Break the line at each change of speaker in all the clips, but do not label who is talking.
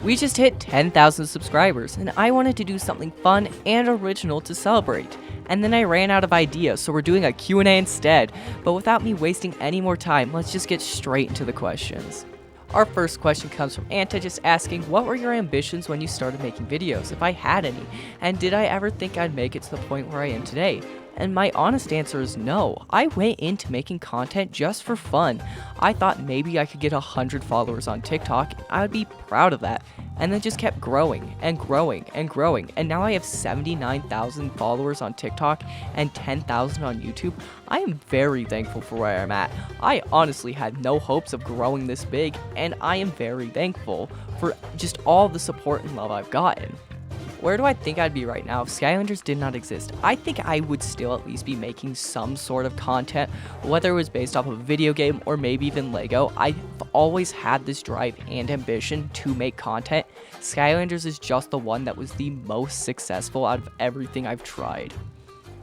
We just hit 10,000 subscribers, and I wanted to do something fun and original to celebrate. And then I ran out of ideas, so we're doing a Q&A instead. But without me wasting any more time, let's just get straight into the questions. Our first question comes from Anta, just asking, what were your ambitions when you started making videos, if I had any, and did I ever think I'd make it to the point where I am today? And my honest answer is no. I went into making content just for fun. I thought maybe I could get 100 followers on TikTok, I would be proud of that, and then just kept growing and growing and growing, and now I have 79,000 followers on TikTok and 10,000 on YouTube. I am very thankful for where I'm at. I honestly had no hopes of growing this big, and I am very thankful for just all the support and love I've gotten. Where do I think I'd be right now if Skylanders did not exist? I think I would still at least be making some sort of content, whether it was based off of a video game or maybe even Lego. I've always had this drive and ambition to make content. Skylanders is just the one that was the most successful out of everything I've tried.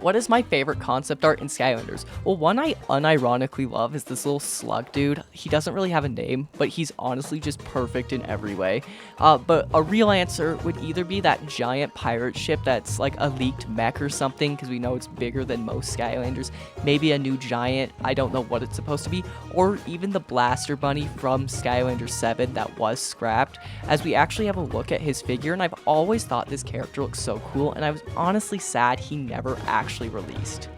What is my favorite concept art in Skylanders? Well, one I unironically love is this little slug dude. He doesn't really have a name, but he's honestly just perfect in every way. But a real answer would either be that giant pirate ship that's like a leaked mech or something, because we know it's bigger than most Skylanders. Maybe a new giant, I don't know what it's supposed to be, or even the Blaster Bunny from Skylanders 7 that was scrapped, as we actually have a look at his figure, and I've always thought this character looks so cool, and I was honestly sad he never actually released.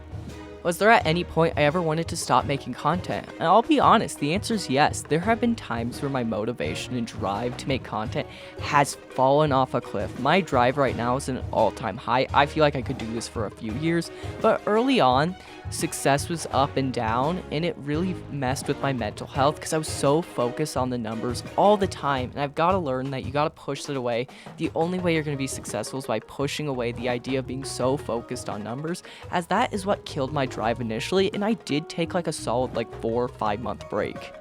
Was there at any point I ever wanted to stop making content? And I'll be honest, the answer is yes. There have been times where my motivation and drive to make content has fallen off a cliff. My drive right now is at an all-time high. I feel like I could do this for a few years, but early on, success was up and down, and it really messed with my mental health because I was so focused on the numbers all the time, and I've got to learn that you got to push that away. The only way you're going to be successful is by pushing away the idea of being so focused on numbers, as that is what killed my drive initially, and I did take like a solid 4 or 5 month break.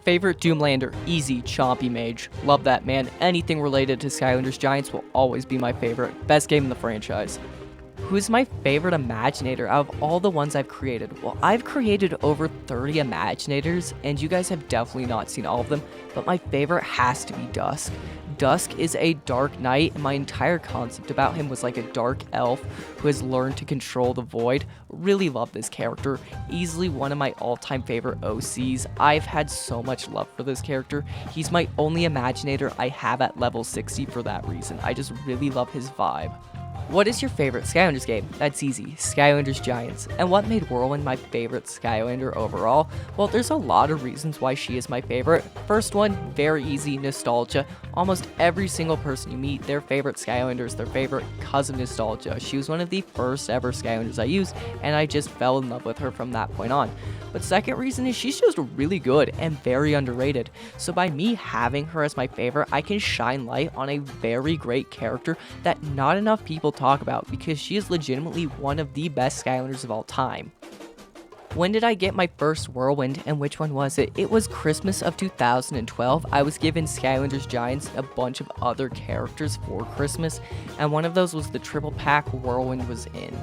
Favorite Doomlander, easy, Chompy Mage. Love that man. Anything related to Skylanders Giants will always be my favorite. Best game in the franchise. Who's my favorite Imaginator out of all the ones I've created? Well, I've created over 30 Imaginators, and you guys have definitely not seen all of them, but my favorite has to be Dusk. Dusk is a dark knight, and my entire concept about him was like a dark elf who has learned to control the void. Really love this character. Easily one of my all-time favorite OCs. I've had so much love for this character. He's my only Imaginator I have at level 60 for that reason. I just really love his vibe. What is your favorite Skylanders game? That's easy, Skylanders Giants. And what made Whirlwind my favorite Skylander overall? Well, there's a lot of reasons why she is my favorite. First one, very easy, nostalgia. Almost every single person you meet, their favorite Skylander is their favorite because of nostalgia. She was one of the first ever Skylanders I used, and I just fell in love with her from that point on. But second reason is she's just really good and very underrated. So by me having her as my favorite, I can shine light on a very great character that not enough people talk about, because she is legitimately one of the best Skylanders of all time. When did I get my first Whirlwind, and which one was it? It was Christmas of 2012. I was given Skylanders Giants a bunch of other characters for Christmas, and one of those was the triple pack Whirlwind was in.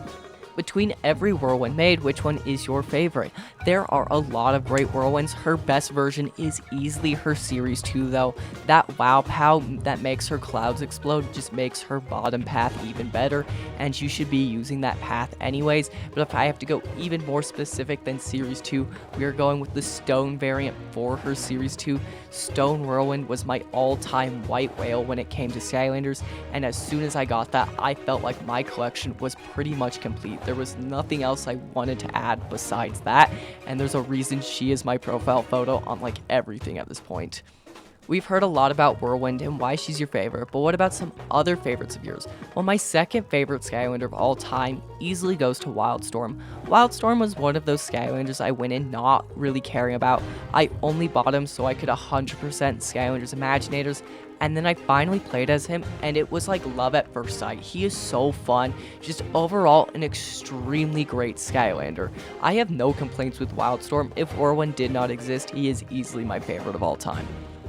Between every Whirlwind made, which one is your favorite? There are a lot of great Whirlwinds. Her best version is easily her Series 2 though. That wow pow that makes her clouds explode just makes her bottom path even better, and you should be using that path anyways. But if I have to go even more specific than Series 2, we are going with the Stone variant for her Series 2. Stone Whirlwind was my all-time white whale when it came to Skylanders, and as soon as I got that, I felt like my collection was pretty much complete. There was nothing else I wanted to add besides that, and there's a reason she is my profile photo on everything at this point. We've heard a lot about Whirlwind and why she's your favorite, but what about some other favorites of yours? Well, my second favorite Skylander of all time easily goes to Wildstorm. Wildstorm was one of those Skylanders I went in not really caring about. I only bought him so I could 100% Skylanders Imaginators, and then I finally played as him, and it was like love at first sight. He is so fun, just overall an extremely great Skylander. I have no complaints with Wildstorm. If Whirlwind did not exist, he is easily my favorite of all time.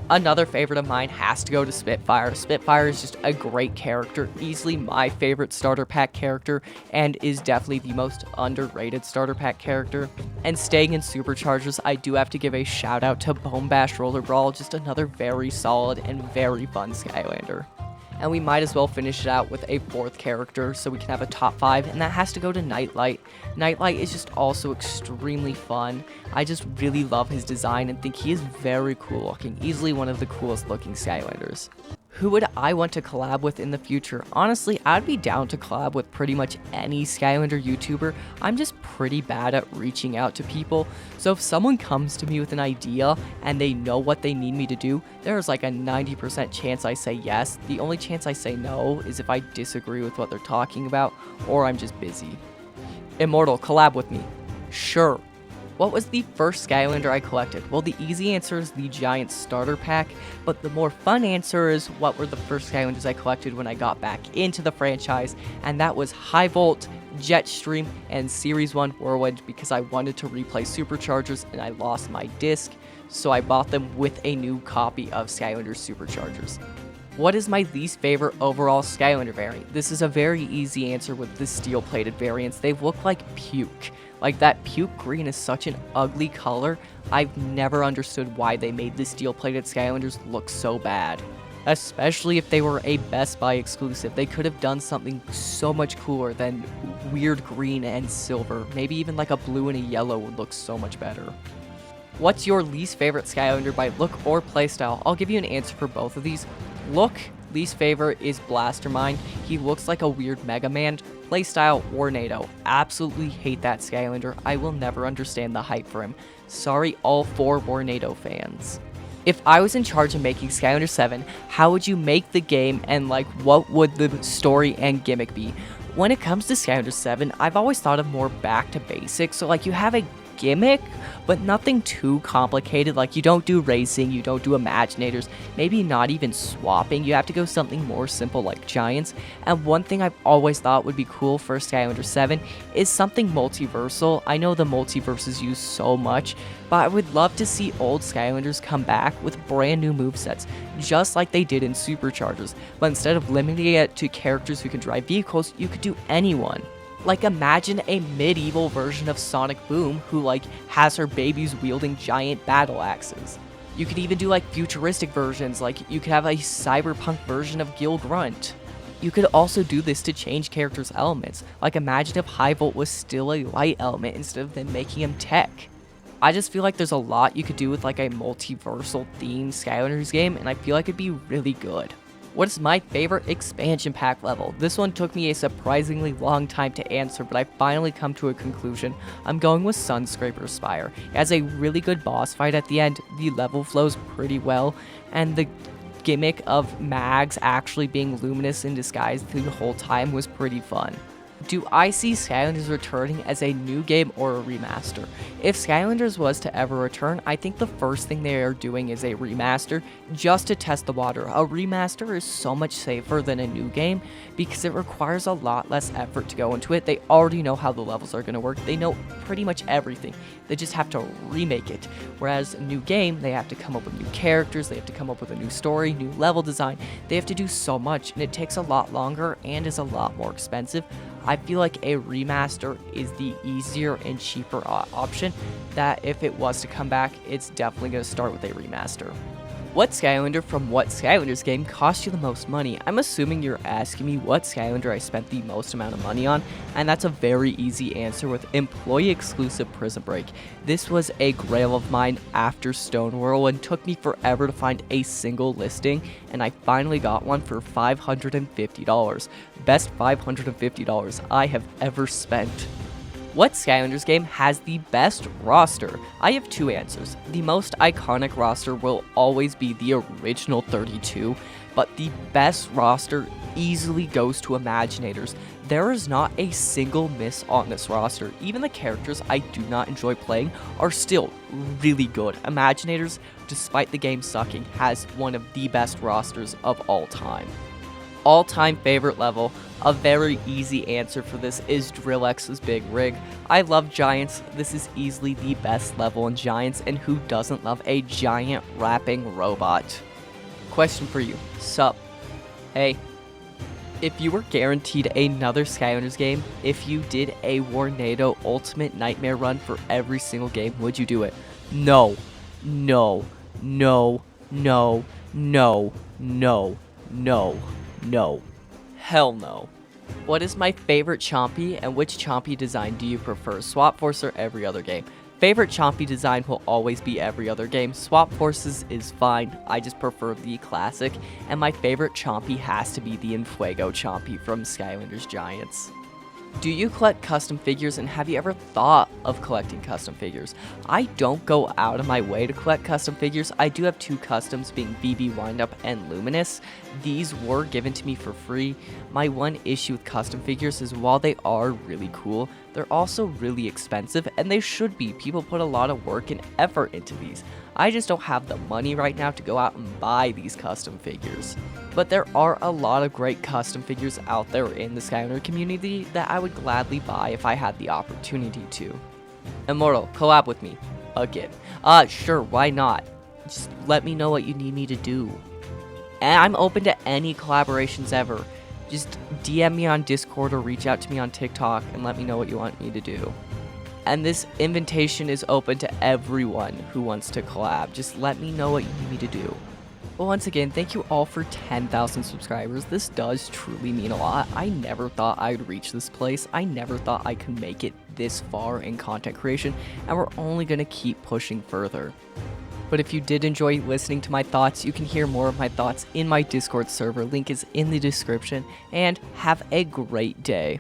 Another favorite of mine has to go to Spitfire. Spitfire is just a great character, easily my favorite starter pack character, and is definitely the most underrated starter pack character. And staying in Superchargers, I do have to give a shout out to Bone Bash Roller Brawl, just another very solid and very fun Skylander. And we might as well finish it out with a fourth character so we can have a top 5, and that has to go to Nightlight. Nightlight is just also extremely fun. I just really love his design and think he is very cool looking, easily one of the coolest looking Skylanders. Who would I want to collab with in the future? Honestly, I'd be down to collab with pretty much any Skylander YouTuber. I'm just pretty bad at reaching out to people, so if someone comes to me with an idea and they know what they need me to do, there's like a 90% chance I say yes. The only chance I say no is if I disagree with what they're talking about or I'm just busy. Immortal, collab with me. Sure. What was the first Skylander I collected? Well, the easy answer is the Giant Starter Pack, but the more fun answer is what were the first Skylanders I collected when I got back into the franchise, and that was High Volt, Jetstream, and Series 1 Whirlwind because I wanted to replay Superchargers and I lost my disc, so I bought them with a new copy of Skylanders Superchargers. What is my least favorite overall Skylander variant? This is a very easy answer with the steel-plated variants. They look like puke. Like, that puke green is such an ugly color. I've never understood why they made the steel-plated Skylanders look so bad. Especially if they were a Best Buy exclusive. They could have done something so much cooler than weird green and silver. Maybe even like a blue and a yellow would look so much better. What's your least favorite Skylander by look or playstyle? I'll give you an answer for both of these. Look, least favorite is Blastermine. He looks like a weird Mega Man. Playstyle, Warnado. Absolutely hate that Skylander. I will never understand the hype for him. Sorry, all 4 Warnado fans. If I was in charge of making Skylanders 7, how would you make the game and like what would the story and gimmick be? When it comes to Skylanders 7, I've always thought of more back to basics. So like you have a gimmick, but nothing too complicated. Like you don't do racing, you don't do imaginators, maybe not even swapping. You have to go something more simple like giants. And one thing I've always thought would be cool for Skylanders 7 is something multiversal. I know the multiverse is used so much, but I would love to see old Skylanders come back with brand new movesets, just like they did in Superchargers. But instead of limiting it to characters who can drive vehicles, you could do anyone. Like, imagine a medieval version of Sonic Boom who, like, has her babies wielding giant battle axes. You could even do, like, futuristic versions, like, you could have a cyberpunk version of Gil Grunt. You could also do this to change characters' elements. Like, imagine if High Volt was still a light element instead of them making him tech. I just feel like there's a lot you could do with, like, a multiversal themed Skylanders game, and I feel like it'd be really good. What is my favorite expansion pack level? This one took me a surprisingly long time to answer, but I finally come to a conclusion. I'm going with Sunscraper Spire. It has a really good boss fight at the end, the level flows pretty well, and the gimmick of Mags actually being luminous in disguise the whole time was pretty fun. Do I see Skylanders returning as a new game or a remaster? If Skylanders was to ever return, I think the first thing they are doing is a remaster, just to test the water. A remaster is so much safer than a new game, because it requires a lot less effort to go into it. They already know how the levels are going to work, they know pretty much everything. They just have to remake it. Whereas a new game, they have to come up with new characters, they have to come up with a new story, new level design. They have to do so much, and it takes a lot longer and is a lot more expensive. I feel like a remaster is the easier and cheaper option, that if it was to come back, it's definitely going to start with a remaster. What Skylander from what Skylanders game cost you the most money? I'm assuming you're asking me what Skylander I spent the most amount of money on, and that's a very easy answer with employee exclusive Prison Break. This was a grail of mine after Stone Whirl and took me forever to find a single listing, and I finally got one for $550. Best $550 I have ever spent. What Skylanders game has the best roster? I have 2 answers. The most iconic roster will always be the original 32, but the best roster easily goes to Imaginators. There is not a single miss on this roster. Even the characters I do not enjoy playing are still really good. Imaginators, despite the game sucking, has one of the best rosters of all time. all-time favorite level. A very easy answer for this is Drillex's Big Rig. I love Giants. This is easily the best level in Giants, and who doesn't love a giant rapping robot? Question for you. Sup? Hey. If you were guaranteed another Skylanders game, if you did a Warnado Ultimate Nightmare run for every single game, would you do it? No. No. No. No. No. No. No. No. Hell no. What is my favorite Chompy, and which Chompy design do you prefer? Swap Force or every other game? Favorite Chompy design will always be every other game. Swap Forces is fine, I just prefer the classic, and my favorite Chompy has to be the Enfuego Chompy from Skylanders Giants. Do you collect custom figures, and have you ever thought of collecting custom figures? I don't go out of my way to collect custom figures. I do have 2 customs, being BB Windup and Luminous. These were given to me for free. My one issue with custom figures is while they are really cool, they're also really expensive, and they should be. People put a lot of work and effort into these. I just don't have the money right now to go out and buy these custom figures. But there are a lot of great custom figures out there in the Skylander community that I would gladly buy if I had the opportunity to. Immortal, collab with me. Again. Sure, why not? Just let me know what you need me to do. And I'm open to any collaborations ever. Just DM me on Discord or reach out to me on TikTok and let me know what you want me to do. And this invitation is open to everyone who wants to collab. Just let me know what you need me to do. Well, once again, thank you all for 10,000 subscribers. This does truly mean a lot. I never thought I'd reach this place. I never thought I could make it this far in content creation, and we're only going to keep pushing further. But if you did enjoy listening to my thoughts, you can hear more of my thoughts in my Discord server. Link is in the description, and have a great day.